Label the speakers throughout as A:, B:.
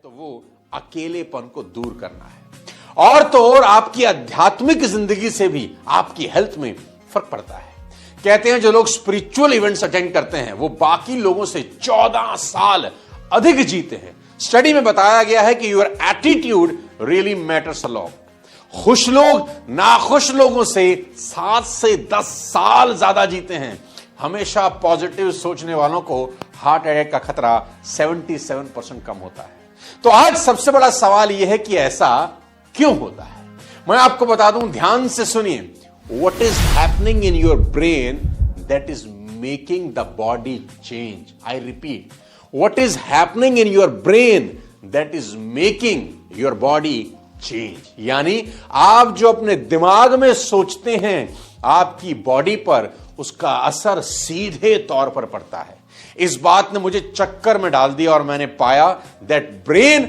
A: तो वो अकेलेपन को दूर करना है। और तो और आपकी आध्यात्मिक जिंदगी से भी आपकी हेल्थ में फर्क पड़ता है। कहते हैं जो लोग स्पिरिचुअल इवेंट्स अटेंड करते हैं वो बाकी लोगों से 14 साल अधिक जीते हैं। स्टडी में बताया गया है कि your attitude really matters a lot. खुश लोग नाखुश लोगों से 7 से 10 साल ज्यादा जीते हैं। हमेशा पॉजिटिव सोचने वालों को हार्ट अटैक का खतरा 77% कम होता है। तो आज सबसे बड़ा सवाल यह है कि ऐसा क्यों होता है। मैं आपको बता दूं, ध्यान से सुनिए। What is happening in your brain that is making the body change? I repeat, what is happening in your brain that is making your body change? यानी आप जो अपने दिमाग में सोचते हैं आपकी बॉडी पर उसका असर सीधे तौर पर पड़ता है। इस बात ने मुझे चक्कर में डाल दिया और मैंने पाया that brain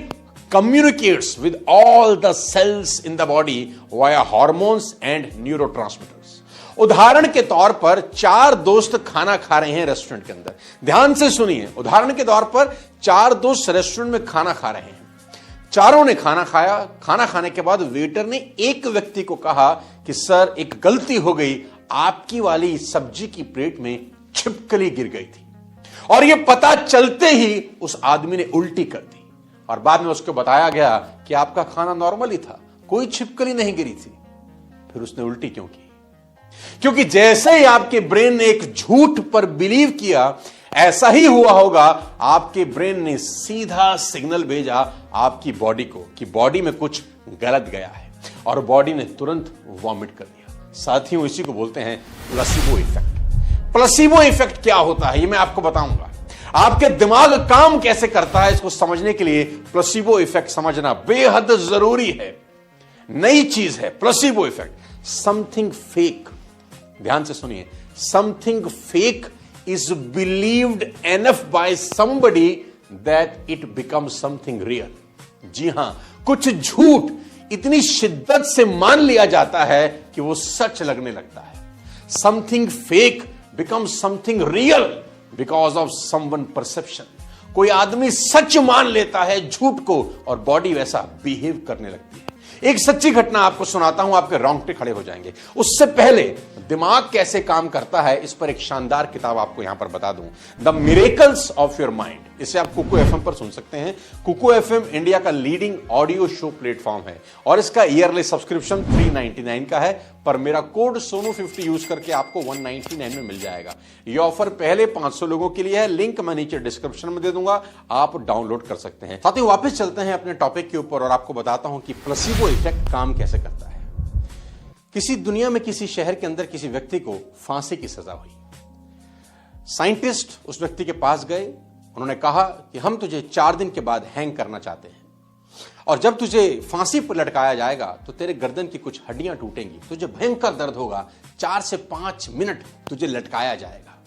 A: communicates with all the cells in the body via hormones and neurotransmitters. उदाहरण के तौर पर 4 दोस्त खाना खा रहे हैं रेस्टोरेंट के अंदर। ध्यान से सुनिए, उदाहरण के तौर पर 4 दोस्त रेस्टोरेंट में खाना खा रहे हैं। चारों ने खाना खाया। खाना खाने के बाद वेटर ने एक व्यक्ति को कहा कि सर एक गलती हो गई, आपकी वाली सब्जी की प्लेट में छिपकली गिर गई थी। और यह पता चलते ही उस आदमी ने उल्टी कर दी और बाद में उसको बताया गया कि आपका खाना नॉर्मल ही था, कोई छिपकली नहीं गिरी थी। फिर उसने उल्टी क्यों की? क्योंकि जैसे ही आपके ब्रेन ने एक झूठ पर बिलीव किया, ऐसा ही हुआ होगा। आपके ब्रेन ने सीधा सिग्नल भेजा आपकी बॉडी को कि बॉडी में कुछ गलत गया है और बॉडी ने तुरंत वॉमिट कर दिया। साथियों, इसी को बोलते हैं प्लेसिबो इफेक्ट। प्लेसिबो इफेक्ट क्या होता है ये मैं आपको बताऊंगा। आपके दिमाग काम कैसे करता है इसको समझने के लिए प्लेसिबो इफेक्ट समझना बेहद जरूरी है। नई चीज है प्लेसिबो इफेक्ट। समथिंग फेक, ध्यान से सुनिए, something fake is believed enough by somebody that it becomes something real. जी हां, कुछ झूठ इतनी शिद्दत से मान लिया जाता है कि वो सच लगने लगता है। Something fake becomes something real because of someone perception. कोई आदमी सच मान लेता है झूठ को और बॉडी वैसा बिहेव करने लगती है। एक सच्ची घटना आपको सुनाता हूं, आपके रोंगटे खड़े हो जाएंगे। उससे पहले दिमाग कैसे काम करता है इस पर एक शानदार किताब आपको यहां पर बता दूं, the miracles of your mind. इसे आप कुकू एफएम पर सुन सकते हैं। कुकू एफएम इंडिया का लीडिंग ऑडियो शो प्लेटफॉर्म है और इसका ईयरली सब्सक्रिप्शन 399 का है, पर मेरा कोड सोनू50 यूज करके आपको 199 में मिल जाएगा। यह ऑफर पहले 500 लोगों के लिए है। लिंक मैं नीचे डिस्क्रिप्शन में दे दूंगा, आप डाउनलोड कर सकते हैं। साथियों, वापस चलते हैं अपने टॉपिक के ऊपर और आपको बताता हूं कि प्लेसिबो इफेक्ट काम कैसे करता है। किसी दुनिया में किसी शहर के अंदर किसी व्यक्ति को फांसी की सजा हुई। साइंटिस्ट उस व्यक्ति के पास गए। उन्होंने कहा कि हम तुझे 4 दिन के बाद हैंग करना चाहते हैं और जब तुझे फांसी पर लटकाया जाएगा तो तेरे गर्दन की कुछ हड्डियां टूटेंगी, तुझे भयंकर दर्द होगा, 4 से 5 मिनट तुझे लटकाया जाएगा।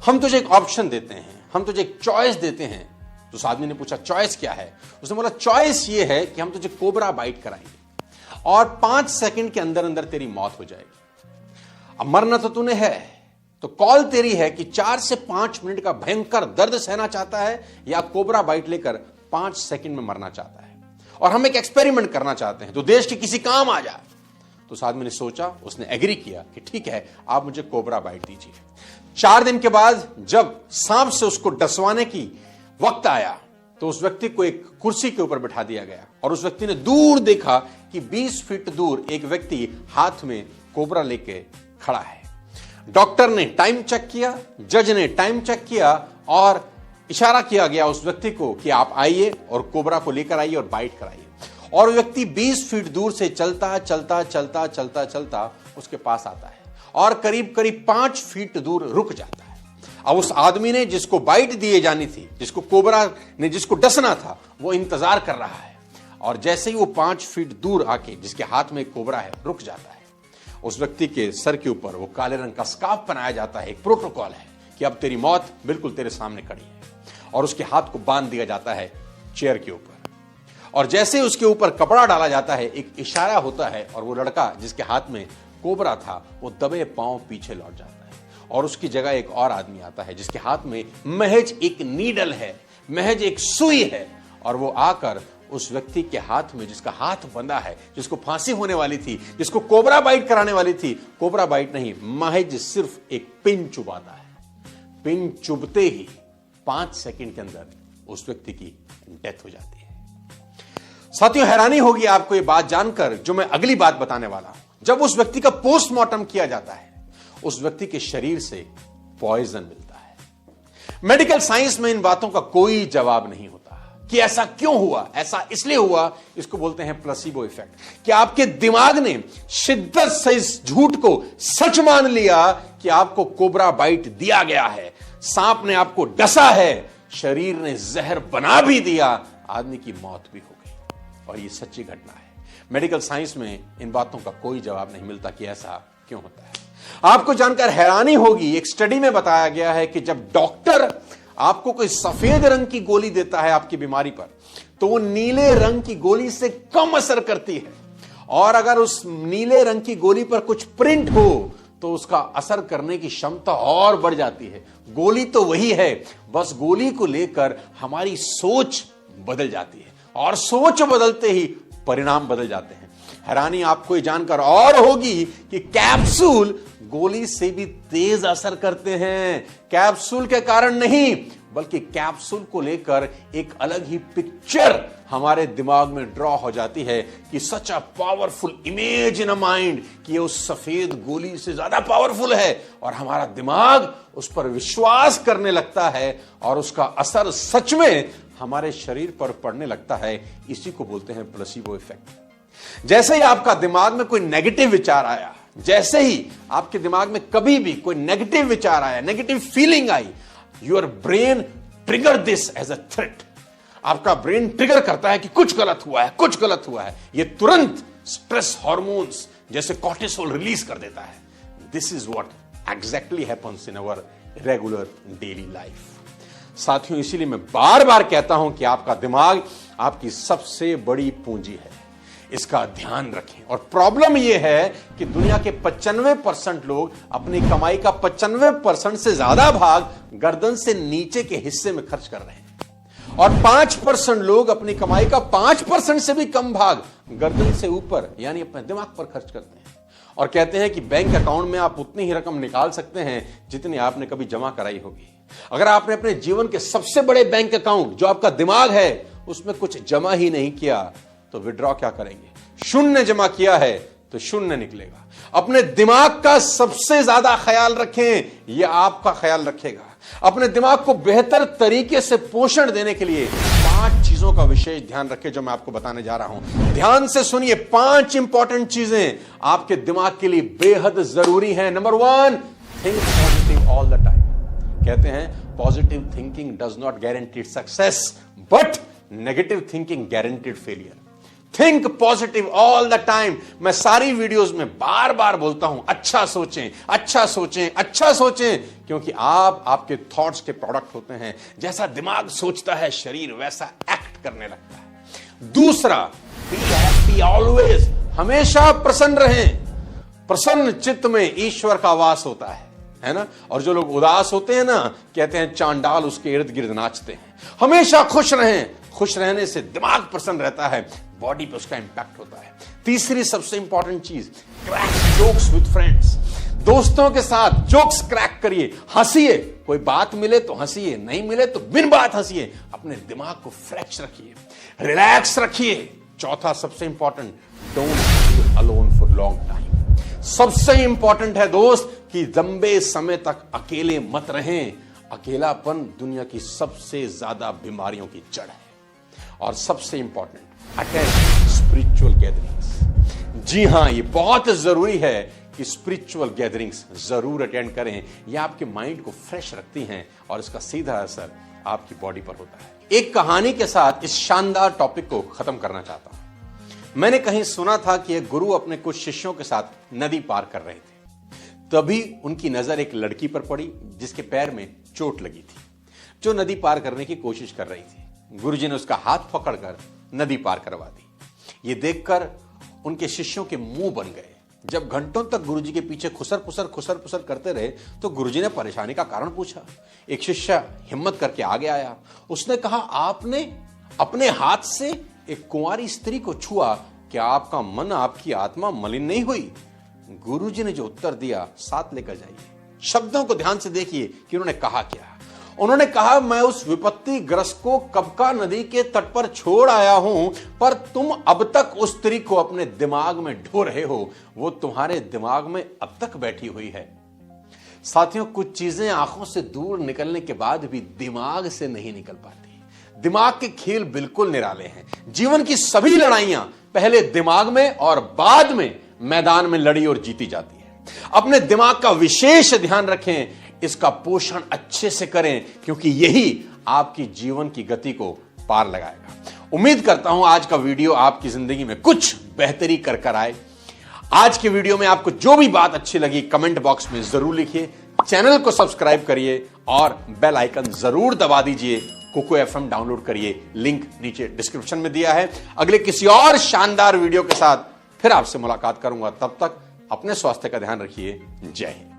A: हम तुझे एक ऑप्शन देते हैं, हम तुझे एक चॉइस देते हैं। तो उस आदमी ने पूछा चॉइस क्या है? उसने बोला चॉइस ये है कि हम तुझे कोबरा बाइट कराएंगे और 5 सेकंड के अंदर अंदर तेरी मौत हो जाएगी। अब मरना तो तूने है, तो कॉल तेरी है कि 4 से 5 मिनट का भयंकर दर्द सहना चाहता है या कोबरा बाइट लेकर 5 सेकंड में मरना चाहता है। और हम एक एक्सपेरिमेंट करना चाहते हैं तो देश के किसी काम आ जाए। तो उस आदमी ने सोचा, उसने एग्री किया कि ठीक है, आप मुझे कोबरा बाइट दीजिए। 4 दिन के बाद जब सांप से उसको डसवाने की वक्त आया तो उस व्यक्ति को एक कुर्सी के ऊपर बिठा दिया गया और उस व्यक्ति ने दूर देखा कि 20 फीट दूर एक व्यक्ति हाथ में कोबरा लेके खड़ा है। डॉक्टर ने टाइम चेक किया, जज ने टाइम चेक किया और इशारा किया गया उस व्यक्ति को कि आप आइए और कोबरा को लेकर आइए और बाइट कराइए। और व्यक्ति 20 फीट दूर से चलता चलता चलता चलता चलता उसके पास आता है और करीब करीब 5 फीट दूर रुक जाता है। अब उस आदमी ने जिसको बाइट दिए जानी थी, जिसको कोबरा ने जिसको डसना था, वो इंतजार कर रहा है और जैसे ही वो 5 फीट दूर आके जिसके हाथ में कोबरा है रुक जाता है, उस व्यक्ति के सर के ऊपर वो काले रंग का स्कार्फ बनाया जाता है। एक प्रोटोकॉल है कि अब तेरी मौत बिल्कुल तेरे सामने खड़ी है और उसके हाथ को बांध दिया जाता है चेयर के ऊपर और जैसे उसके ऊपर कपड़ा डाला जाता है एक इशारा होता है और वो लड़का जिसके हाथ में कोबरा था वो दबे पांव पीछे लौट जाता है और उसकी जगह एक और आदमी आता है जिसके हाथ में महज एक नीडल है, महज एक सुई है और वो आकर उस व्यक्ति के हाथ में, जिसका हाथ बंधा है, जिसको फांसी होने वाली थी, जिसको कोबरा बाइट कराने वाली थी, कोबरा बाइट नहीं, महज सिर्फ एक पिन चुभाता है। पिन चुभते ही 5 सेकंड के अंदर उस व्यक्ति की डेथ हो जाती है। साथियों, हैरानी होगी आपको ये बात जानकर जो मैं अगली बात बताने वाला हूं। जब उस व्यक्ति का पोस्टमार्टम किया जाता है, उस व्यक्ति के शरीर से पॉइजन मिलता है। मेडिकल साइंस में इन बातों का कोई जवाब नहीं होता कि ऐसा क्यों हुआ, ऐसा इसलिए हुआ, इसको बोलते हैं प्लेसिबो इफेक्ट। कि आपके दिमाग ने शिद्दत से इस झूठ को सच मान लिया कि आपको कोबरा बाइट दिया गया है, सांप ने आपको डसा है, शरीर ने जहर बना भी दिया, आदमी की मौत भी हो गई। और ये सच्ची घटना है। मेडिकल साइंस में इन बातों का कोई जवाब नहीं मिलता कि ऐसा क्यों होता है। आपको जानकर हैरानी होगी, एक स्टडी में बताया गया है कि जब डॉक्टर आपको कोई सफेद रंग की गोली देता है आपकी बीमारी पर, तो वो नीले रंग की गोली से कम असर करती है। और अगर उस नीले रंग की गोली पर कुछ प्रिंट हो तो उसका असर करने की क्षमता और बढ़ जाती है। गोली तो वही है, बस गोली को लेकर हमारी सोच बदल जाती है, और सोच बदलते ही परिणाम बदल जाते हैं। हैरानी आपको ये जानकर और होगी कि कैप्सूल गोली से भी तेज असर करते हैं। कैप्सूल के कारण नहीं, बल्कि कैप्सूल को लेकर एक अलग ही पिक्चर हमारे दिमाग में ड्रॉ हो जाती है कि सच a powerful image in a mind, कि ये उस सफेद गोली से ज्यादा पावरफुल है, और हमारा दिमाग उस पर विश्वास करने लगता है और उसका असर सच में हमारे शरीर पर पड़ने लगता है। इसी को बोलते हैं प्लेसिबो इफेक्ट। जैसे ही आपका दिमाग में कोई नेगेटिव विचार आया, जैसे ही आपके दिमाग में कभी भी कोई नेगेटिव विचार आया, नेगेटिव फीलिंग आई, your brain trigger this as a threat. आपका ब्रेन ट्रिगर करता है कि कुछ गलत हुआ है, कुछ गलत हुआ है। यह तुरंत स्ट्रेस हार्मोन्स जैसे कॉर्टिसोल रिलीज कर देता है। This is what exactly happens in our regular daily life. साथियों, इसीलिए मैं बार बार कहता हूं कि आपका दिमाग आपकी सबसे बड़ी पूंजी है, इसका ध्यान रखें। और प्रॉब्लम यह है कि दुनिया के 95% लोग अपनी कमाई का 95% से ज्यादा भाग गर्दन से नीचे के हिस्से में खर्च कर रहे हैं, और 5% लोग अपनी कमाई का 5% से भी कम भाग गर्दन से ऊपर यानी अपने दिमाग पर खर्च करते हैं। और कहते हैं कि बैंक अकाउंट में आप उतनी ही रकम निकाल सकते हैं जितनी आपने कभी जमा कराई होगी। अगर आपने अपने जीवन के सबसे बड़े बैंक अकाउंट, जो आपका दिमाग है, उसमें कुछ जमा ही नहीं किया तो विड्रॉ क्या करेंगे? शून्य जमा किया है तो शून्य निकलेगा। अपने दिमाग का सबसे ज्यादा ख्याल रखें, यह आपका ख्याल रखेगा। अपने दिमाग को बेहतर तरीके से पोषण देने के लिए 5 चीजों का विशेष ध्यान रखें, जो मैं आपको बताने जा रहा हूं। ध्यान से सुनिए, 5 इंपॉर्टेंट चीजें आपके दिमाग के लिए बेहद जरूरी हैं। Number 1, think positive all the time. कहते हैं positive thinking does not guarantee success, but negative thinking guaranteed failure. Think positive all the time. मैं सारी वीडियोस में बार बार बोलता हूं, अच्छा सोचें, अच्छा सोचें, अच्छा सोचें, क्योंकि आप आपके थॉट्स के प्रोडक्ट होते हैं। जैसा दिमाग सोचता है, शरीर वैसा एक्ट करने लगता है। दूसरा, बी हैप्पी ऑलवेज। हमेशा प्रसन्न रहें। प्रसन्न चित्त में ईश्वर का वास होता है ना। और जो लोग उदास होते हैं ना, कहते हैं चांडाल उसके इर्द गिर्द नाचते हैं। हमेशा खुश रहें। खुश रहने से दिमाग प्रसन्न रहता है, बॉडी पे उसका इंपैक्ट होता है। तीसरी सबसे इंपॉर्टेंट चीज, क्रैक जोक्स विद फ्रेंड्स। दोस्तों के साथ जोक्स क्रैक करिए, हंसिए। कोई बात मिले तो हंसिए, नहीं मिले तो बिन बात हंसिए। अपने दिमाग को फ्रेश रखिए, रिलैक्स रखिए। चौथा सबसे important, don't feel alone for long time. सबसे इंपॉर्टेंट है दोस्त कि लंबे समय तक अकेले मत रहें। अकेलापन दुनिया की सबसे ज्यादा बीमारियों की जड़ है। और सबसे इंपॉर्टेंट, अटेंड स्पिरिचुअल गैदरिंग्स। जी हां, ये बहुत जरूरी है कि स्पिरिचुअल गैदरिंग्स जरूर अटेंड करें। ये आपके माइंड को फ्रेश रखती हैं और इसका सीधा असर आपकी बॉडी पर होता है। एक कहानी के साथ इस शानदार टॉपिक को खत्म करना चाहता हूं। मैंने कहीं सुना था कि एक गुरु अपने कुछ शिष्यों के साथ नदी पार कर रहे थे। तभी उनकी नजर एक लड़की पर पड़ी जिसके पैर में चोट लगी थी, जो नदी पार करने की कोशिश कर रही थी। गुरुजी ने उसका हाथ पकड़कर नदी पार करवा दी। ये देखकर उनके शिष्यों के मुंह बन गए। जब घंटों तक गुरुजी के पीछे खुसर पुसर करते रहे तो गुरुजी ने परेशानी का कारण पूछा। एक शिष्य हिम्मत करके आगे आया। उसने कहा, आपने अपने हाथ से एक कुंवारी स्त्री को छुआ, क्या आपका मन, आपकी आत्मा मलिन नहीं हुई? गुरुजी ने जो उत्तर दिया, साथ लेकर जाइए। शब्दों को ध्यान से देखिए कि उन्होंने कहा क्या। उन्होंने कहा, मैं उस विपत्ति ग्रस्त को कबका नदी के तट पर छोड़ आया हूं, पर तुम अब तक उस स्त्री को अपने दिमाग में ढो रहे हो। वो तुम्हारे दिमाग में अब तक बैठी हुई है। साथियों, कुछ चीजें आंखों से दूर निकलने के बाद भी दिमाग से नहीं निकल पाती। दिमाग के खेल बिल्कुल निराले हैं। जीवन की सभी लड़ाइयां पहले दिमाग में और बाद में मैदान में लड़ी और जीती जाती है। अपने दिमाग का विशेष ध्यान रखें, इसका पोषण अच्छे से करें, क्योंकि यही आपकी जीवन की गति को पार लगाएगा। उम्मीद करता हूं आज का वीडियो आपकी जिंदगी में कुछ बेहतरी कर आए। आज के वीडियो में आपको जो भी बात अच्छी लगी कमेंट बॉक्स में जरूर लिखिए। चैनल को सब्सक्राइब करिए और बेल आइकन जरूर दबा दीजिए। कुकू FM डाउनलोड करिए, लिंक नीचे डिस्क्रिप्शन में दिया है। अगले किसी और शानदार वीडियो के साथ फिर आपसे मुलाकात करूंगा। तब तक अपने स्वास्थ्य का ध्यान रखिए। जय हिंद।